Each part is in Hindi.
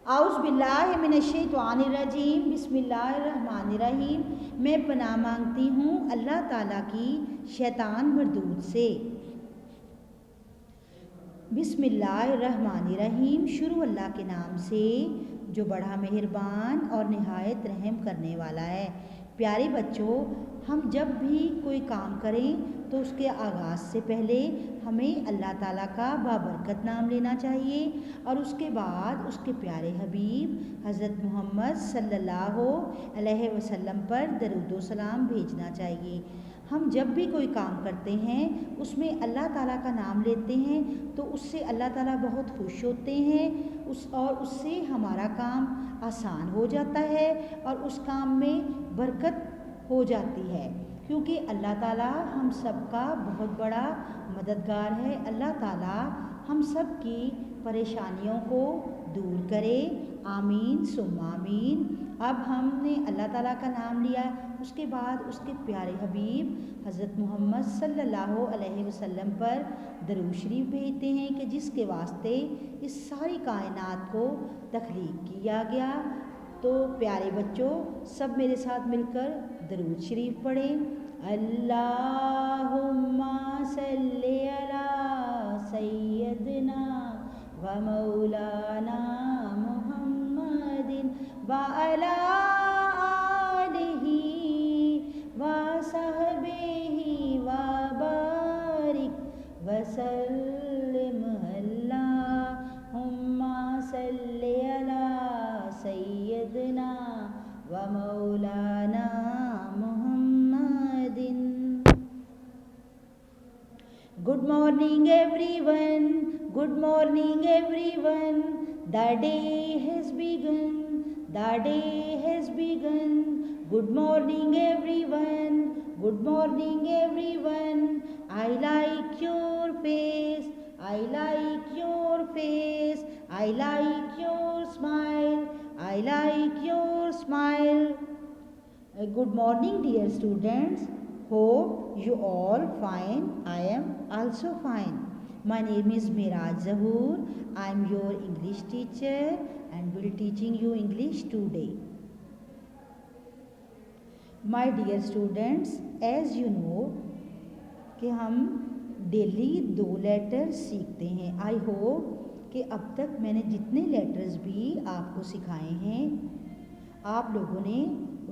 आउज़ बिल्लाहि मिनश्शैतानिर्रजीम बिस्मिल्लाहिर्रहमानिर्रहीम। मैं पनाह मांगती हूँ अल्लाह ताला की शैतान मरदूद से। बिस्मिल्लाहिर्रहमानिर्रहीम, शुरू अल्लाह के नाम से जो बड़ा मेहरबान और निहायत रहम करने वाला है। प्यारे बच्चों, हम जब भी कोई काम करें तो उसके आगाज़ से पहले हमें अल्लाह ताला का बाबरकत नाम लेना चाहिए और उसके बाद उसके प्यारे हबीब हज़रत मोहम्मद सल्लल्लाहु अलैहि वसल्लम पर दरूद व सलाम भेजना चाहिए। हम जब भी कोई काम करते हैं उसमें अल्लाह ताला का नाम लेते हैं तो उससे अल्लाह ताला बहुत खुश होते हैं उससे हमारा काम आसान हो जाता है और उस काम में बरकत हो जाती है, क्योंकि अल्लाह ताला हम सब का बहुत बड़ा मददगार है। अल्लाह ताला हम सब की परेशानियों को दूर करे, आमीन सुम्मा आमीन। अब हमने अल्लाह ताला का नाम लिया, उसके बाद उसके प्यारे हबीब हज़रत मोहम्मद सल्लल्लाहु अलैहि वसल्लम पर दरूद शरीफ भेजते हैं कि जिसके वास्ते इस सारी कायनात को तख्लीक किया गया। तो प्यारे बच्चों, सब मेरे साथ मिलकर दरूद शरीफ पढ़ें। अल्लाहुम्मा सल्ली अला सय्यदना व मौलाना मुहम्मदिन व अला आलिही व सहबिही व बारिक व सल्लिम। अल्लाहुम्मा सल्ली अला सय्यदना व मौलाना मुहम्मदिन। Good morning everyone, good morning everyone. The day has begun, the day has begun. Good morning everyone, good morning everyone. I like your face, I like your face, I like your smile, I like your smile. Good morning dear students. Hope you all fine. I am also fine. My name is Miraj Zahoor. I am your English teacher and will teaching you English today. My dear students, as you know कि हम डेली 2 लेटर्स सीखते हैं। आई होप कि अब तक मैंने जितने लेटर्स भी आपको सिखाए हैं आप लोगों ने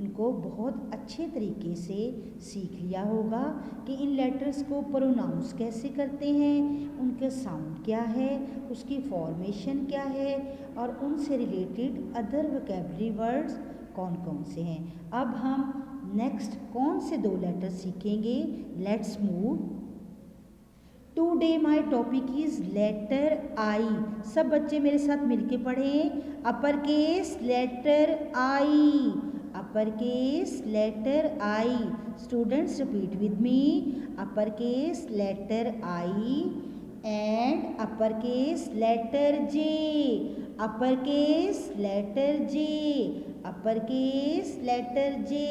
उनको बहुत अच्छे तरीके से सीख लिया होगा कि इन लेटर्स को प्रोनाउंस कैसे करते हैं, उनका साउंड क्या है, उसकी फॉर्मेशन क्या है और उनसे रिलेटेड अदर वोकैबुलरी वर्ड्स कौन कौन से हैं। अब हम नेक्स्ट कौन से 2 लेटर्स सीखेंगे। Let's move. Today my topic is letter I. सब बच्चे मेरे साथ मिलके पढ़ें। Upper case letter I, upper case letter I. Students repeat with me. Upper case letter I and upper case letter J, upper case letter J, upper case letter J.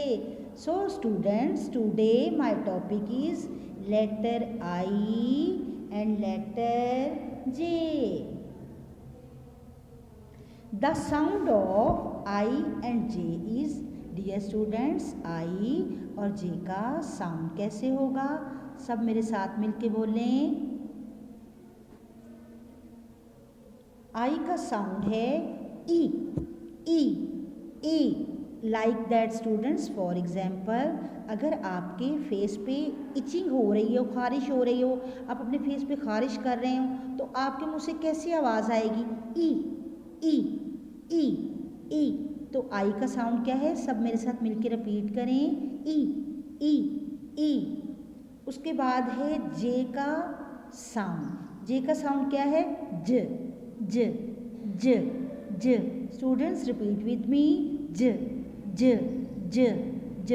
So students, today my topic is letter I and letter J. The sound of I and J is, dear students, I और J का साउंड कैसे होगा, सब मेरे साथ मिलके बोलें। I का साउंड है ई, ई, ई। Like that students, for example अगर आपके फेस पे इचिंग हो रही हो, खारिश हो रही हो, आप अपने फेस पे खारिश कर रहे हो तो आपके मुंह से कैसी आवाज़ आएगी, ई, ई, ई, ई। तो आई का साउंड क्या है, सब मेरे साथ मिलके रिपीट करें। ई, ई, ई। उसके बाद है जे का साउंड। जे का साउंड क्या है, ज, ज, ज, ज। स्टूडेंट्स रिपीट विद मी। ज, ज, ज, ज।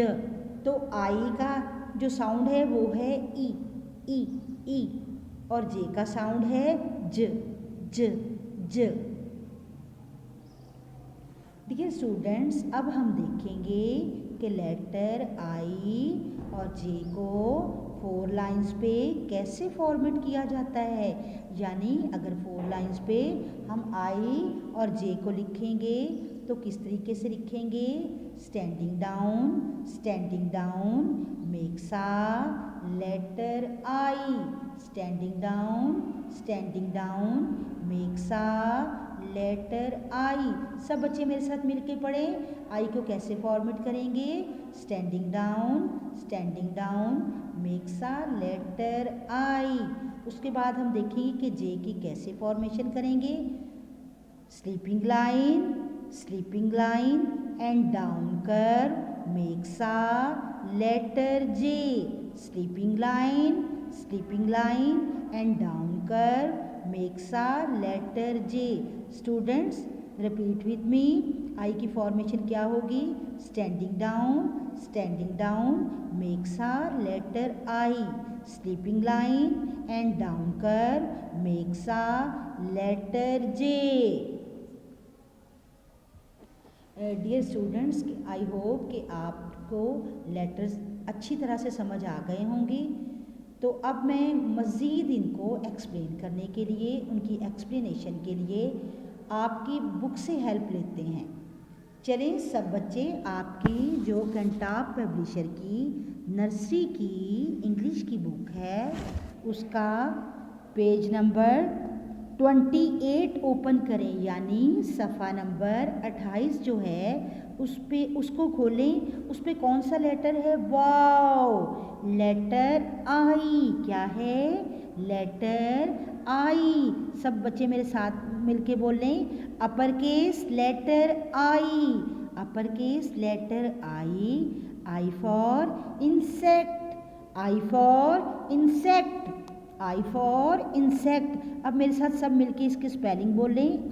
तो आई का जो साउंड है वो है ई, ई, ई और जे का साउंड है ज, ज, ज। देखिए स्टूडेंट्स, अब हम देखेंगे कि लेटर आई और जे को 4 लाइंस पे कैसे फॉर्मेट किया जाता है, यानी अगर 4 लाइंस पे हम आई और जे को लिखेंगे तो किस तरीके से लिखेंगे, standing down makes a letter I, standing down makes a letter I. सब बच्चे मेरे साथ मिलके पढ़े, आई को कैसे फॉर्मेट करेंगे, standing down makes a letter I. उसके बाद हम देखेंगे कि जे की कैसे फॉर्मेशन करेंगे, sleeping line and down curve makes a letter J, sleeping line and down curve makes a letter J. Students repeat with me, I की फॉर्मेशन क्या होगी, standing down makes a letter I, sleeping line and down curve makes a letter J. Dear students, I hope कि आपको लेटर्स अच्छी तरह से समझ आ गए होंगे। तो अब मैं मज़ीद इनको एक्सप्लेन करने के लिए, उनकी एक्सप्लेनेशन के लिए आपकी बुक से हेल्प लेते हैं। चलें सब बच्चे, आपकी जो कंटाप पब्लिशर की नर्सरी की इंग्लिश की बुक है उसका पेज नंबर 28 ओपन करें, यानी सफ़ा नंबर 28 जो है उस पे उसको खोलें। उस पे कौन सा लेटर है, वाओ, लेटर आई। क्या है, लेटर आई। सब बच्चे मेरे साथ मिलके बोल लें, upper case letter I, upper case letter I for insect. अब मेरे साथ सब मिलके इसकी स्पेलिंग बोलें,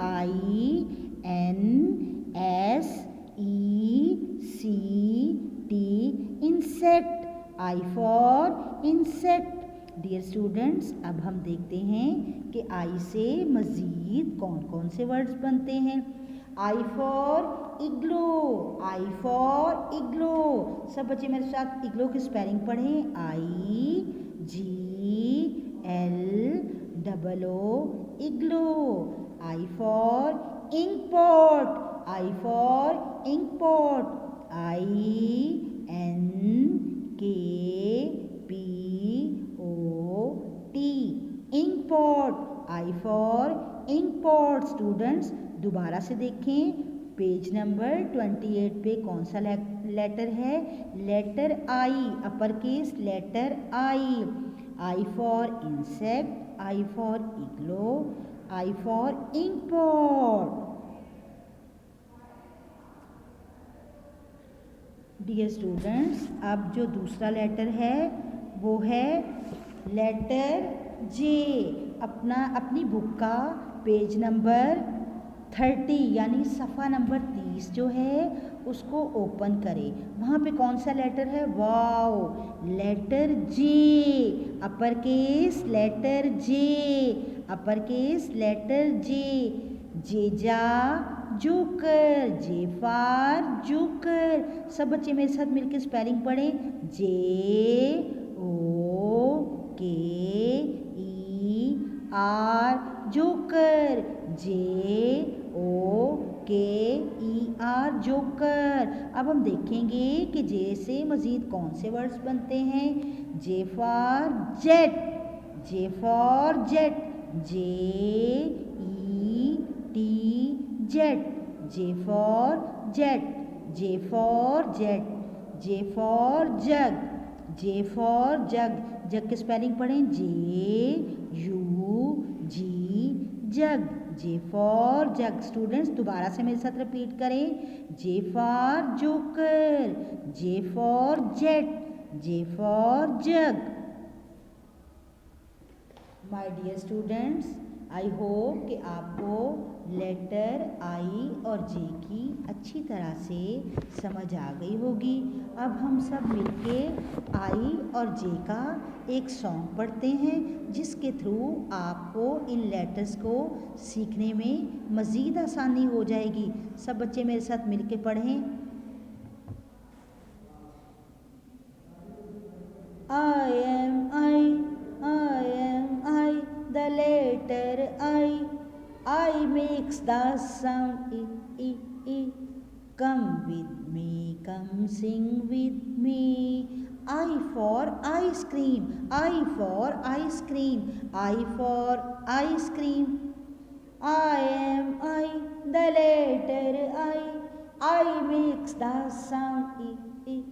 INSECT, insect, I for insect. Dear students, अब हम देखते हैं कि आई से मज़ीद कौन कौन से वर्ड्स बनते हैं। आई फॉर इग्लो, सब बच्चे मेरे साथ इग्लो की स्पेलिंग पढ़ें, IGLO igloo. I for ink pot, INKPOT, ink pot, I for ink pot. Students दोबारा से देखें, पेज नंबर 28 पे कौन सा लेटर है, letter I, upper case letter I for insect, I for igloo, I for ink pot. Dear students, अब जो दूसरा लेटर है वो है लेटर जे। अपनी बुक का पेज नंबर 30 यानी सफ़ा नंबर 30 जो है उसको ओपन करें। वहाँ पे कौन सा लेटर है, wow, letter J, upper case letter जे, जेजा जोकर, जे फार जोकर। सब बच्चे मेरे साथ मिलकर स्पेलिंग पढ़ें, JOKER जोकर, JOKER जोकर। अब हम देखेंगे कि जे से मज़ीद कौन से वर्ड्स बनते हैं, J for jet, JET, jet, J for jug, jug की स्पेलिंग पढ़ें, JUG jug, J for jug. Students दोबारा से मेरे साथ रिपीट करें, J for joker, J for jet, J for jug. My dear students, I hope कि आपको लेटर आई और जे की अच्छी तरह से समझ आ गई होगी। अब हम सब मिलके आई और जे का एक सॉन्ग पढ़ते हैं जिसके थ्रू आपको इन लेटर्स को सीखने में मज़ीद आसानी हो जाएगी। सब बच्चे मेरे साथ मिलके पढ़ें, I am I, the letter I. I makes the sound I. Come with me, come sing with me. I for ice cream, I for ice cream, I for ice cream. I am I, the letter I makes the sound I.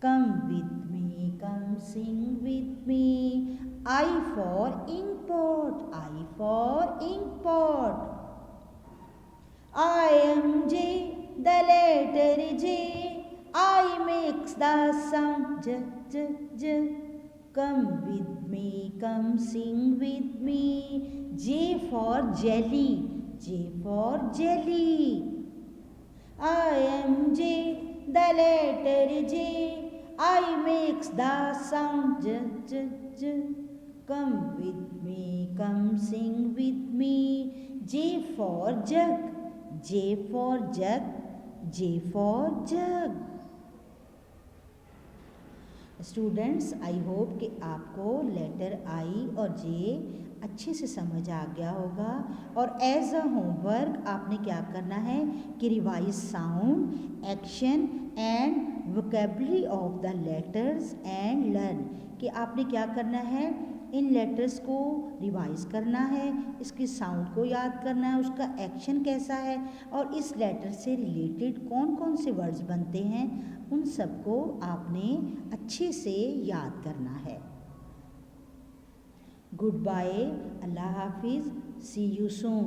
Come with me, come sing with me. I for ink pot, I for ink pot. I am J, the letter J. I makes the sound J, J, J. Come with me, come sing with me. J for jelly, J for jelly. I am J, the letter J. I makes the sound J, J, J. Come with me, come sing with me. J for jug, J for jug, J for jug. Students, I hope कि आपको लेटर आई और जे अच्छे से समझ आ गया होगा। और एज अ होमवर्क आपने क्या करना है कि revise sound, action and vocabulary of the letters and learn, कि आपने क्या करना है, इन लेटर्स को रिवाइज करना है, इसके साउंड को याद करना है, उसका एक्शन कैसा है और इस लेटर से रिलेटेड कौन कौन से वर्ड्स बनते हैं, उन सबको आपने अच्छे से याद करना है। गुड बाय, अल्लाह हाफिज़, सी यू सून।